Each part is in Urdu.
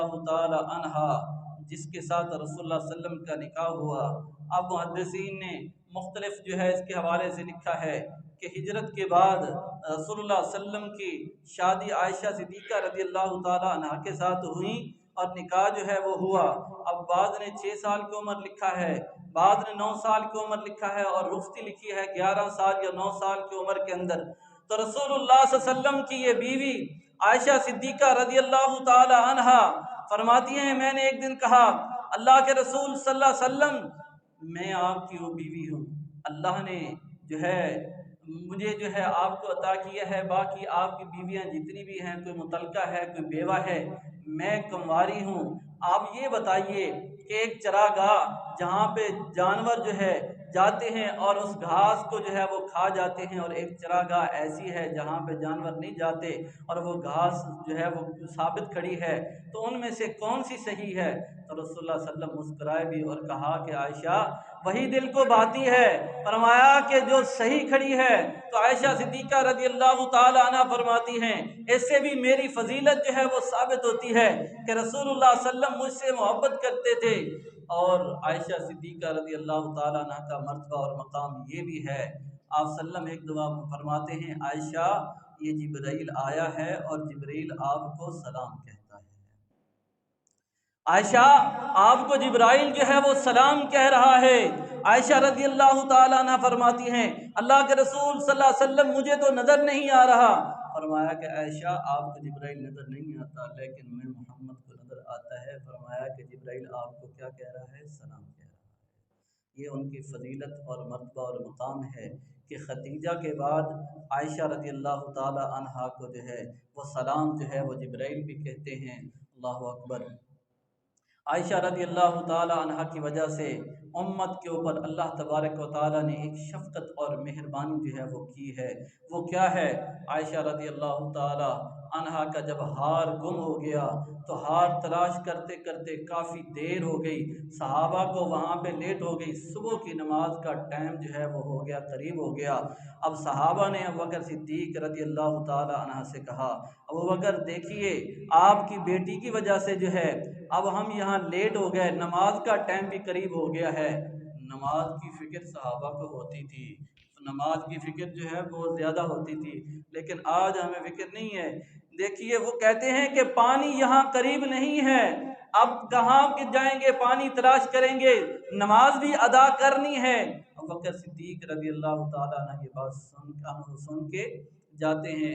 اللہ تعالی عنہا جس کے ساتھ رسول اللہ صلی اللہ علیہ وسلم کا نکاح ہوا۔ اب محدثین نے مختلف اس کے حوالے سے لکھا ہے کہ ہجرت کے بعد رسول اللہ صلی اللہ علیہ وسلم کی شادی عائشہ صدیقہ رضی اللہ تعالی عنہا کے ساتھ ہوئی اور نکاح وہ ہوا۔ اب بعض نے 6 سال کی عمر لکھا ہے، بعض نے 9 سال کی عمر لکھا ہے، اور رخصتی لکھی ہے 11 سال یا 9 سال کی عمر کے اندر۔ تو رسول اللہ صلی اللہ علیہ وسلم کی یہ بیوی عائشہ صدیقہ رضی اللہ تعالی عنہا فرماتی ہیں، میں نے ایک دن کہا اللہ کے رسول صلی اللہ علیہ وسلم میں آپ کی وہ بیوی ہوں، اللہ نے مجھے آپ کو عطا کیا ہے، باقی آپ کی بیویاں جتنی بھی ہیں کوئی مطلقہ ہے کوئی بیوہ ہے، میں کنواری ہوں۔ آپ یہ بتائیے کہ ایک چراگاہ جہاں پہ جانور جاتے ہیں اور اس گھاس کو وہ کھا جاتے ہیں، اور ایک چراگاہ ایسی ہے جہاں پہ جانور نہیں جاتے اور وہ گھاس وہ ثابت کھڑی ہے، تو ان میں سے کون سی صحیح ہے؟ تو رسول اللہ صلی اللہ علیہ وسلم مسکرائے بھی اور کہا کہ عائشہ وہی دل کو بھاتی ہے۔ فرمایا کہ جو صحیح کھڑی ہے، تو عائشہ صدیقہ رضی اللہ تعالی عنہ فرماتی ہیں اس سے بھی میری فضیلت وہ ثابت ہوتی ہے کہ رسول اللہ صلی اللہ علیہ وسلم مجھ سے محبت کرتے تھے۔ اور عائشہ صدیقہ رضی اللہ تعالی عنہ کا مرتبہ اور مقام یہ بھی ہے، آپ صلی اللہ علیہ وسلم ایک دعا فرماتے ہیں عائشہ یہ جبرائیل آیا ہے اور جبرائیل آپ کو سلام کہتا ہے۔ عائشہ آپ کو جبرائیل وہ سلام کہہ رہا ہے۔ عائشہ رضی اللہ تعالی عنہ فرماتی ہیں اللہ کے رسول صلی اللہ علیہ وسلم مجھے تو نظر نہیں آ رہا۔ فرمایا کہ عائشہ آپ کو جبرائیل نظر نہیں آتا لیکن میں محمد کو نظر آتا ہے۔ فرمایا کہ جبرائیل آپ کو کیا کہہ رہا ہے؟ سلام کہہ رہا ہے۔ یہ ان کی فضیلت اور مرتبہ اور مقام ہے کہ خدیجہ کے بعد عائشہ رضی اللہ تعالی عنہا کو وہ سلام وہ جبرائیل بھی کہتے ہیں۔ اللہ اکبر۔ عائشہ رضی اللہ تعالی عنہ کی وجہ سے امت کے اوپر اللہ تبارک و تعالی نے ایک شفقت اور مہربانی وہ کی ہے۔ وہ کیا ہے؟ عائشہ رضی اللہ تعالی عنہ کا جب ہار گم ہو گیا تو ہار تلاش کرتے کرتے کافی دیر ہو گئی، صحابہ کو وہاں پہ لیٹ ہو گئی، صبح کی نماز کا ٹائم وہ ہو گیا، قریب ہو گیا۔ اب صحابہ نے ابوبکر صدیق رضی اللہ تعالی عنہ سے کہا ابوبکر دیکھیے آپ کی بیٹی کی وجہ سے اب ہم یہاں لیٹ ہو گئے، نماز کا ٹائم بھی قریب ہو گیا ہے۔ نماز کی فکر صحابہ کو ہوتی تھی، نماز کی فکر بہت زیادہ ہوتی تھی، لیکن آج ہمیں فکر نہیں ہے۔ دیکھیے وہ کہتے ہیں کہ پانی یہاں قریب نہیں ہے، اب کہاں جائیں گے؟ پانی تلاش کریں گے، نماز بھی ادا کرنی ہے۔ ابوبکر صدیق رضی اللہ تعالیٰ عنہ یہ بات سن کے جاتے ہیں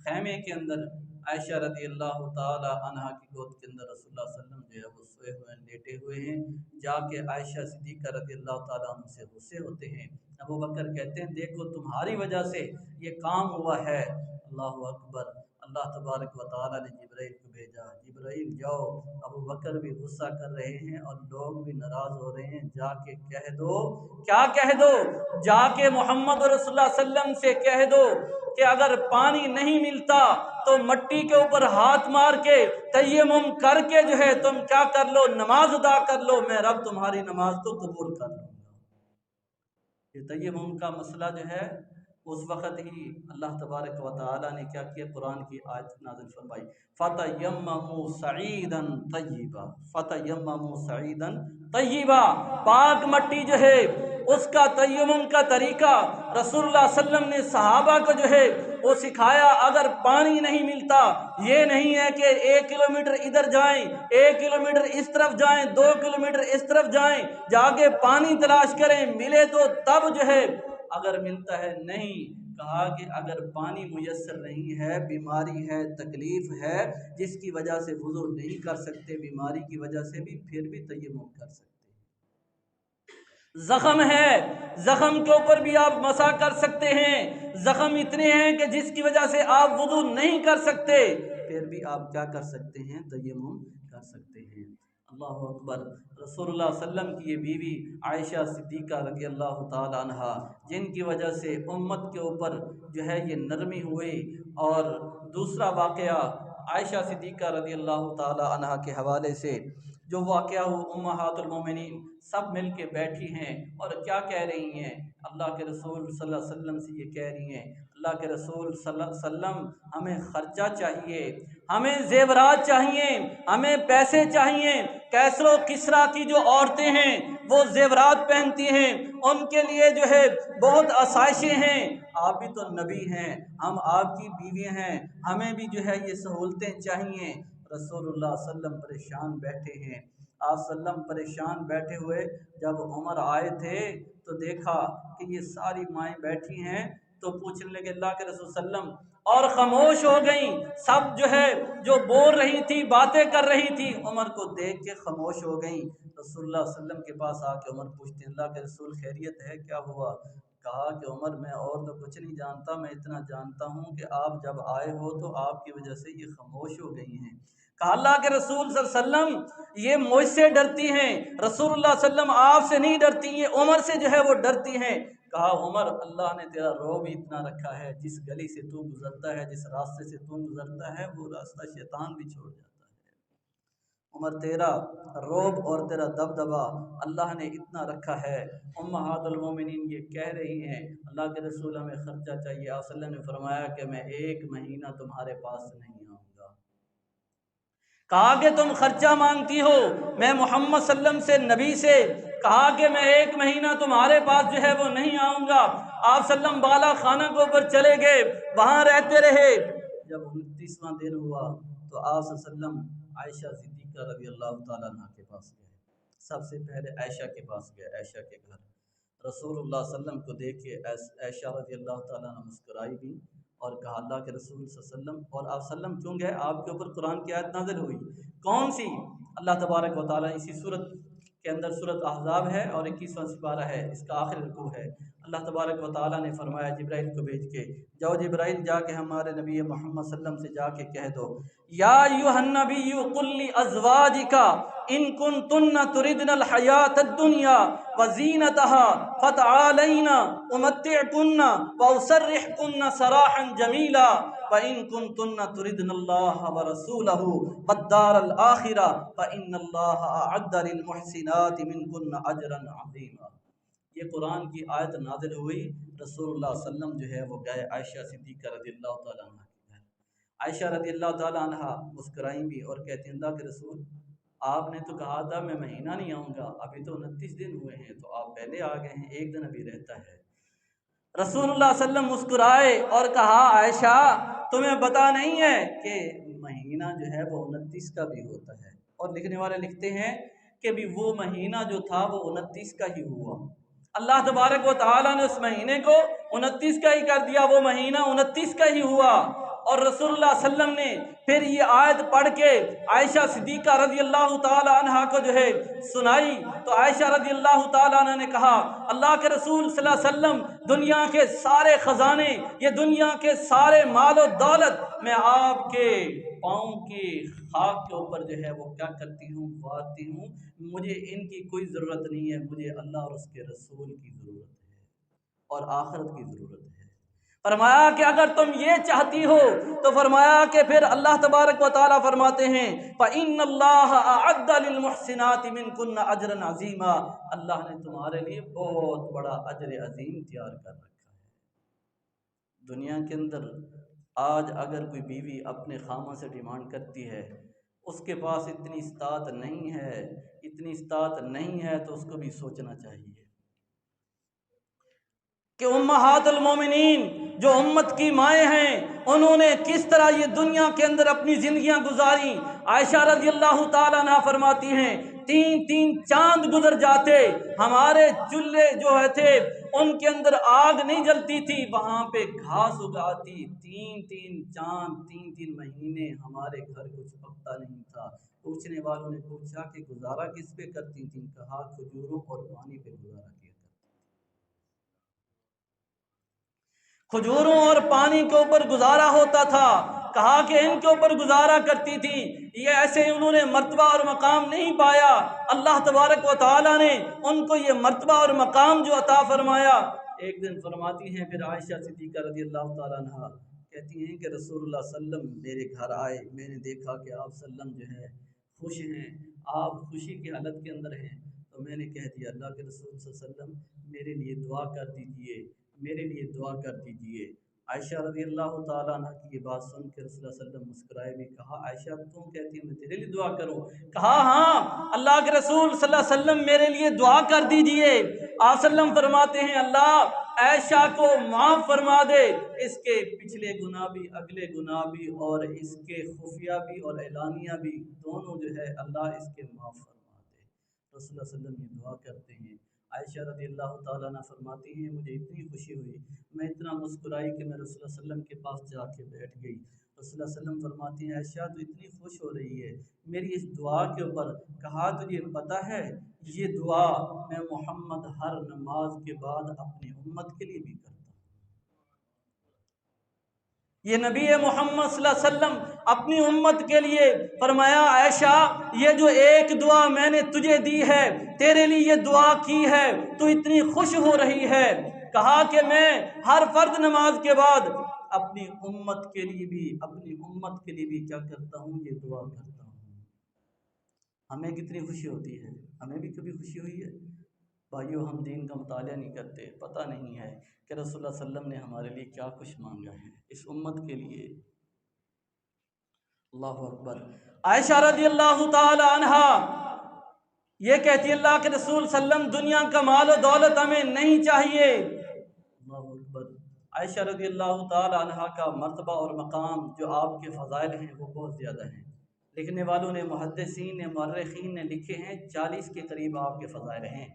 خیمے کے اندر، عائشہ رضی اللہ تعالی عنہ کی گود کے اندر رسول اللہ صلی اللہ علیہ وسلم وہ سوئے ہوئے ہیں، لیٹے ہوئے ہیں۔ جا کے عائشہ صدیقہ رضی اللہ تعالیٰ عنہ سے غصے ہوتے ہیں۔ ابوبکر کہتے ہیں دیکھو تمہاری وجہ سے یہ کام ہوا ہے۔ اللہ اکبر۔ اللہ تبارک و تعالیٰ نے جبرائیل کو بھیجا، جبرائیل جاؤ، ابوبکر بھی غصہ کر رہے ہیں اور لوگ بھی ناراض ہو رہے ہیں، جا کے کہہ دو، کیا کہہ دو؟ جا کے محمد رسول اللہ صلی اللہ علیہ وسلم سے کہہ دو کہ اگر پانی نہیں ملتا تو مٹی کے اوپر ہاتھ مار کے تیمم کر کے تم کیا کر لو؟ نماز ادا کر لو، میں رب تمہاری نماز کو قبول کر لوں گا۔ یہ تیمم کا مسئلہ اس وقت ہی اللہ تبارک و تعالی نے کیا کیا؟ قرآن کی آیت نازل فرمائی، فَتَيَمَّمُوا صَعِيدًا طَيِّبًا، فَتَيَمَّمُوا صَعِيدًا طَيِّبًا، پاک مٹی اس کا تیمم کا طریقہ رسول اللہ صلی اللہ علیہ وسلم نے صحابہ کو وہ سکھایا۔ اگر پانی نہیں ملتا، یہ نہیں ہے کہ 1 کلومیٹر ادھر جائیں، 1 کلومیٹر اس طرف جائیں، 2 کلومیٹر اس طرف جائیں، جا کے پانی تلاش کریں، ملے تو تب اگر ملتا ہے نہیں۔ کہا کہ اگر پانی میسر نہیں ہے، بیماری ہے، تکلیف ہے جس کی وجہ سے وضو نہیں کر سکتے، بیماری کی وجہ سے بھی پھر بھی تیمم کر سکتے، زخم ہے، زخم کے اوپر بھی آپ مسح کر سکتے ہیں، زخم اتنے ہیں کہ جس کی وجہ سے آپ وضو نہیں کر سکتے، پھر بھی آپ کیا کر سکتے ہیں؟ تیمم کر سکتے ہیں۔ اللہ اکبر۔ رسول اللہ صلی اللہ علیہ وسلم کی یہ بیوی عائشہ صدیقہ رضی اللہ تعالی عنہ جن کی وجہ سے امت کے اوپر یہ نرمی ہوئی۔ اور دوسرا واقعہ عائشہ صدیقہ رضی اللہ تعالی عنہ کے حوالے سے جو واقعہ ہو، امہات المومنین سب مل کے بیٹھی ہیں اور کیا کہہ رہی ہیں؟ اللہ کے رسول صلی اللہ علیہ وسلم سے یہ کہہ رہی ہیں اللہ کے رسول صلی اللہ علیہ وسلم ہمیں خرچہ چاہیے، ہمیں زیورات چاہیے، ہمیں پیسے چاہیے۔ کیسر و کسریٰ کی جو عورتیں ہیں وہ زیورات پہنتی ہیں، ان کے لیے جو ہے بہت آسائشیں ہیں۔ آپ بھی تو نبی ہیں، ہم آپ کی بیوی ہیں، ہمیں بھی جو ہے یہ سہولتیں چاہیے۔ رسول اللہ صلی اللہ علیہ وسلم پریشان بیٹھے ہیں۔ آپ صلی اللہ علیہ وسلم پریشان بیٹھے ہوئے جب عمر آئے تھے تو دیکھا کہ یہ ساری مائیں بیٹھی ہیں، تو پوچھنے لگے اللہ کے رسول صلی اللہ علیہ وسلم، اور خاموش ہو گئیں سب، جو ہے جو بول رہی تھی باتیں کر رہی تھی عمر کو دیکھ کے خاموش ہو گئیں۔ رسول اللہ صلی اللہ علیہ وسلم کے پاس آ کے عمر پوچھتے ہیں اللہ کے رسول خیریت ہے، کیا ہوا؟ کہا کہ عمر میں اور تو کچھ نہیں جانتا، میں اتنا جانتا ہوں کہ آپ جب آئے ہو تو آپ کی وجہ سے یہ خاموش ہو گئی ہیں۔ کہا اللہ کے رسول صلی اللہ علیہ وسلم یہ مجھ سے ڈرتی ہیں، رسول اللہ صلی اللہ علیہ وسلم آپ سے نہیں ڈرتی، یہ عمر سے جو ہے وہ ڈرتی ہیں۔ کہا عمر اللہ نے تیرا رعب اتنا رکھا ہے، جس گلی سے تو گزرتا ہے، جس راستے سے تو گزرتا ہے وہ راستہ شیطان بھی چھوڑ جاتا ہے۔ عمر تیرا رعب اور تیرا دبدبا اللہ نے اتنا رکھا ہے۔ امہات المومنین یہ کہہ رہی ہیں اللہ کے رسول ہمیں خرچہ چاہیے، آپ صلی اللہ علیہ وسلم نے فرمایا کہ میں 1 مہینہ تمہارے پاس نہیں آؤں گا۔ کہا کہ تم خرچہ مانگتی ہو، میں محمد صلی اللہ علیہ وسلم سے نبی سے کہا کہ میں 1 مہینہ تمہارے پاس جو ہے وہ نہیں آؤں گا۔ آپ صلی اللہ علیہ وسلم بالا خانہ کے اوپر چلے گئے، وہاں رہتے رہے۔ جب 29واں دن ہوا تو آپ صلی اللہ علیہ وسلم عائشہ صدیقہ رضی اللہ تعالیٰ عنہ کے پاس گئے، سب سے پہلے عائشہ کے پاس گئے، عائشہ کے گھر۔ رسول اللہ صلی اللہ علیہ وسلم کو دیکھ کے عائشہ رضی اللہ تعالیٰ عنہ مسکرائی بھی اور کہا اللہ کے رسول صلی اللہ علیہ وسلم، اور آپ صلی اللہ علیہ وسلم کیوں گئے؟ آپ کے اوپر قرآن کی آیت نازل ہوئی، کون سی؟ اللہ تبارک و تعالیٰ اسی صورت کے اندر سورۃ احزاب ہے اور 21واں سپارہ ہے، اس کا آخر رکوع ہے۔ اللہ تبارک و تعالیٰ نے فرمایا جبرائیل کو بھیج کے، جاؤ جبرائیل جا کے ہمارے نبی محمد صلی اللہ علیہ وسلم سے جا کے کہہ دو، یا ایھا النبی قل لازواجک ان کنتن تردن الحیاۃ الدنیا وزینتها فتعالین امتعکن واسرحکن سراحا جمیلا وَإِن كُنتُنَّ تُرِدْنَ اللَّهَ وَرَسُولَهُ وَالدَّارَ الْآخِرَةَ فَإِنَّ اللَّهَ أَعَدَّ لِلْمُحْسِنَاتِ مِنكُنَّ أَجْرًا عَظِيمًا۔ یہ قرآن کی آیت نازل ہوئی، رسول اللہ صلی اللہ علیہ وسلم جو ہے وہ گئے عائشہ صدیقہ رضی اللہ تعالیٰ عنہ کے گھر۔ عائشہ رضی اللہ تعالیٰ عنہ مسکرائیں بھی اور کہتے ہیں اللہ کے رسول آپ نے تو کہا تھا میں مہینہ نہیں آؤں گا، ابھی تو 29 دن ہوئے ہیں، تو آپ پہلے آ گئے ہیں، 1 دن ابھی رہتا ہے۔ رسول اللہ صلی اللہ علیہ وسلم مسکرائے اور کہا عائشہ تمہیں پتہ نہیں ہے کہ مہینہ جو ہے وہ 29 کا بھی ہوتا ہے، اور لکھنے والے لکھتے ہیں کہ بھی وہ مہینہ جو تھا وہ 29 کا ہی ہوا۔ اللہ تبارک و تعالیٰ نے اس مہینے کو 29 کا ہی کر دیا، وہ مہینہ 29 کا ہی ہوا۔ اور رسول اللہ صلی اللہ علیہ وسلم نے پھر یہ آیت پڑھ کے عائشہ صدیقہ رضی اللہ تعالی عنہ کو جو ہے سنائی، تو عائشہ رضی اللہ تعالی عنہ نے کہا اللہ کے رسول صلی اللہ علیہ وسلم دنیا کے سارے خزانے، یہ دنیا کے سارے مال و دولت میں آپ کے پاؤں کی خاک کے اوپر جو ہے وہ کیا کرتی ہوں، وارتی ہوں، مجھے ان کی کوئی ضرورت نہیں ہے، مجھے اللہ اور اس کے رسول کی ضرورت ہے اور آخرت کی ضرورت ہے۔ فرمایا کہ اگر تم یہ چاہتی ہو تو فرمایا کہ پھر اللہ تبارک و تعالیٰ فرماتے ہیں فَإِنَّ اللَّهَ أَعَدَّ لِلْمُحْسِنَاتِ مِنْكُنَّ أَجْرًا عَظِيمًا، اللہ نے تمہارے لیے بہت بڑا اجر عظیم تیار کر رکھا ہے۔ دنیا کے اندر آج اگر کوئی بیوی اپنے خامہ سے ڈیمانڈ کرتی ہے، اس کے پاس اتنی استطاعت نہیں ہے، اتنی استطاعت نہیں ہے، تو اس کو بھی سوچنا چاہیے کہ امہات المومنین جو امت کی مائیں ہیں انہوں نے کس طرح یہ دنیا کے اندر اپنی زندگیاں گزاری۔ عائشہ رضی اللہ تعالیٰ عنہ فرماتی ہیں 3 چاند گزر جاتے، ہمارے چولہے جو تھے ان کے اندر آگ نہیں جلتی تھی، وہاں پہ گھاس اگاتی، 3 چاند 3 مہینے ہمارے گھر کچھ پکتا نہیں تھا۔ پوچھنے والوں نے پوچھا کہ گزارا کس پہ کرتی تھیں؟ کہا کھجوروں اور پانی پہ گزارا کیا۔ کھجوروں اور پانی کے اوپر گزارا ہوتا تھا، کہا کہ ان کے اوپر گزارا کرتی تھی، یہ ایسے انہوں نے مرتبہ اور مقام نہیں پایا، اللہ تبارک و تعالیٰ نے ان کو یہ مرتبہ اور مقام جو عطا فرمایا۔ ایک دن فرماتی ہیں پھر عائشہ صدیقہ رضی اللہ تعالیٰ عنہ کہتی ہیں کہ رسول اللہ صلی اللہ علیہ وسلم میرے گھر آئے، میں نے دیکھا کہ آپ صلی اللہ علیہ وسلم جو ہے خوش ہیں، آپ خوشی کی حالت کے اندر ہیں، تو میں نے کہہ دیا اللہ کے رسول صلی اللہ علیہ وسلم میرے لیے دعا کر دیجئے، میرے لیے دعا کر دیجئے۔ عائشہ رضی اللہ تعالیٰ عنہ کی یہ بات سن کے رسول اللہ صلی اللہ علیہ وسلم مسکرائے بھی، کہا عائشہ تم کہتی ہے میں تیرے لیے دعا کروں؟ کہا ہاں اللہ کے رسول صلی اللہ علیہ وسلم میرے لیے دعا کر دیجئے۔ آپ صلی اللہ علیہ وسلم فرماتے ہیں اللہ عائشہ کو معاف فرما دے، اس کے پچھلے گناہ بھی، اگلے گناہ بھی، اور اس کے خفیہ بھی اور اعلانیہ بھی، دونوں جو ہے اللہ اس کے معاف فرما دے۔ رسول اللہ صلی اللہ علیہ وسلم یہ دعا کرتے ہیں۔ عائشہ رضی اللہ تعالیٰ عنہ فرماتی ہیں مجھے اتنی خوشی ہوئی، میں اتنا مسکرائی کہ میں رسول اللہ صلی اللہ علیہ وسلم کے پاس جا کے بیٹھ گئی۔ رسول اللہ صلی اللہ علیہ وسلم فرماتی ہیں عائشہ تو اتنی خوش ہو رہی ہے میری اس دعا کے اوپر، کہا تجھے پتہ ہے یہ دعا میں محمد ہر نماز کے بعد اپنی امت کے لیے بھی کرتا ہوں۔ یہ نبی محمد صلی اللہ علیہ وسلم اپنی امت کے لیے فرمایا عائشہ یہ جو ایک دعا میں نے تجھے دی ہے، تیرے لیے یہ دعا کی ہے، تو اتنی خوش ہو رہی ہے، کہا کہ میں ہر فرض نماز کے بعد اپنی امت کے لیے بھی کیا کرتا ہوں، یہ دعا کرتا ہوں۔ ہمیں کتنی خوشی ہوتی ہے، ہمیں بھی کبھی خوشی ہوئی ہے؟ بھائیو ہم دین کا مطالعہ نہیں کرتے، پتہ نہیں ہے کہ رسول اللہ صلی اللہ علیہ وسلم نے ہمارے لیے کیا کچھ مانگا ہے اس امت کے لیے۔ اللہ اکبر۔ عائشہ رضی اللہ تعالی عنہا یہ کہتی اللہ کے رسول صلی اللہ علیہ وسلم دنیا کا مال و دولت ہمیں نہیں چاہیے۔ اللہ اکبر۔ عائشہ رضی اللہ تعالی عنہا کا مرتبہ اور مقام جو آپ کے فضائل ہیں وہ بہت زیادہ ہیں، لکھنے والوں نے، محدثین نے، مورخین نے لکھے ہیں 40 کے قریب آپ کے فضائل ہیں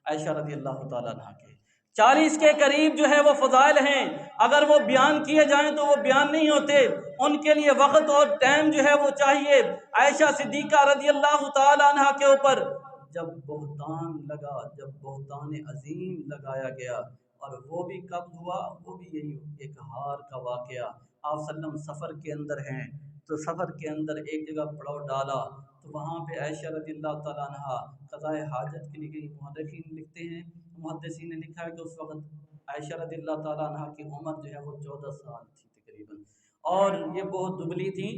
عائشہ رضی اللہ تعالیٰ عنہ کے، 40 کے قریب جو ہے وہ فضائل ہیں۔ اگر وہ بیان کیے جائیں تو وہ بیان نہیں ہوتے، ان کے لیے وقت اور ٹائم جو ہے وہ چاہیے۔ عائشہ صدیقہ رضی اللہ تعالیٰ عنہ کے اوپر جب بہتان لگا، جب بہتان عظیم لگایا گیا، اور وہ بھی کب ہوا، وہ بھی یہی ایک ہار کا واقعہ۔ آپ صلی اللہ علیہ وسلم سفر کے اندر ہیں تو سفر کے اندر ایک جگہ پڑاؤ ڈالا تو وہاں پہ عائشہ رضی اللہ تعالیٰ عنہ قضائے حاجت کے لیے گئی۔ محدثین لکھتے ہیں، محدثین نے لکھا ہے کہ اس وقت عائشہ رضی اللہ تعالیٰ عنہ کی عمر جو ہے وہ 14 سال تھی تقریباً، اور یہ بہت دبلی تھی۔